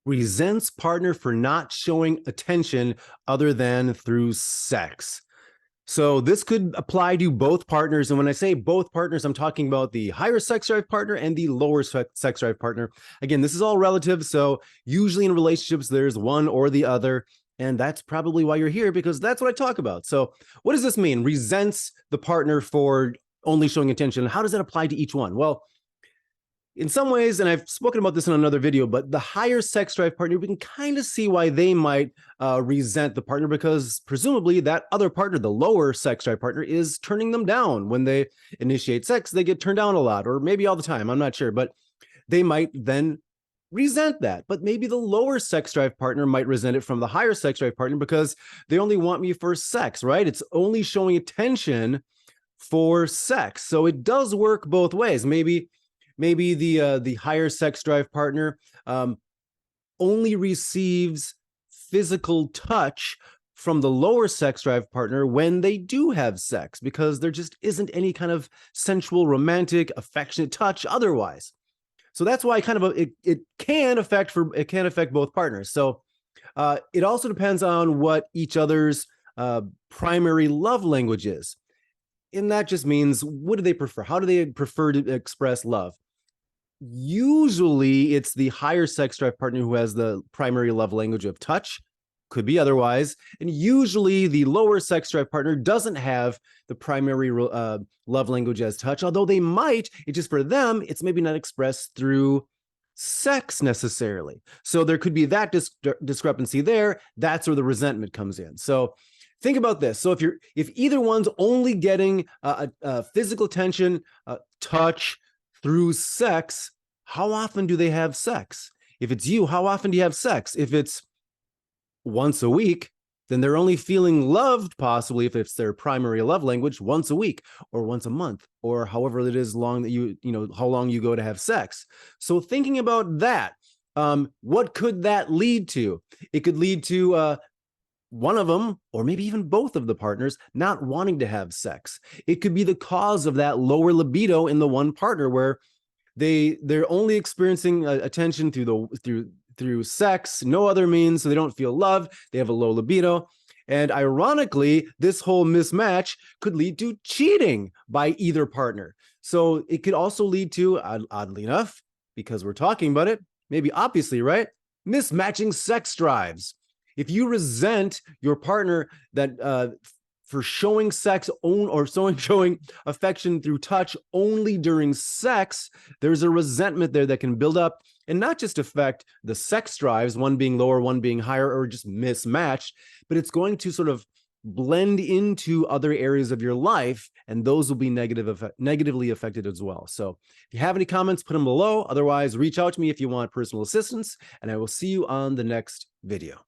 Resents partner for not showing attention other than through sex. So this could apply to both partners. And when I say both partners, I'm talking about the higher sex drive partner and the lower sex drive partner. Again, this is all relative. So usually in relationships, there's one or the other. And that's probably why you're here, because that's what I talk about. So what does this mean? Resents the partner for only showing attention. How does that apply to each one? Well, in some ways, and I've spoken about this in another video, but the higher sex drive partner, we can kind of see why they might resent the partner, because presumably that other partner, the lower sex drive partner, is turning them down. When they initiate sex, they get turned down a lot, or maybe all the time. I'm not sure, but they might then resent that. But maybe the lower sex drive partner might resent it from the higher sex drive partner because they only want me for sex, right? It's only showing attention for sex. So it does work both ways. Maybe the higher sex drive partner only receives physical touch from the lower sex drive partner when they do have sex, because there just isn't any kind of sensual, romantic, affectionate touch otherwise. So that's why it can affect both partners. So it also depends on what each other's primary love language is. And that just means, what do they prefer? How do they prefer to express love? Usually it's the higher sex drive partner who has the primary love language of touch, could be otherwise. And usually the lower sex drive partner doesn't have the primary love language as touch, although they might. It's just, for them, it's maybe not expressed through sex necessarily. So there could be that discrepancy there. That's where the resentment comes in. So think about this. So if either one's only getting physical attention, touch through sex, how often do they have sex? If it's you, how often do you have sex? If it's once a week, then they're only feeling loved, possibly, if it's their primary love language, once a week or once a month, or however it is long that how long you go to have sex. So thinking about that, what could that lead to? It could lead to one of them, or maybe even both of the partners, not wanting to have sex. It could be the cause of that lower libido in the one partner, where they're only experiencing attention through sex, no other means, so they don't feel love. They have a low libido. And ironically, this whole mismatch could lead to cheating by either partner. So it could also lead to, oddly enough, because we're talking about it, maybe obviously, right? Mismatching sex drives. If you resent your partner that for showing showing affection through touch only during sex, there's a resentment there that can build up and not just affect the sex drives, one being lower, one being higher, or just mismatched, but it's going to sort of blend into other areas of your life, and those will be negatively affected as well. So if you have any comments, put them below. Otherwise, reach out to me if you want personal assistance, and I will see you on the next video.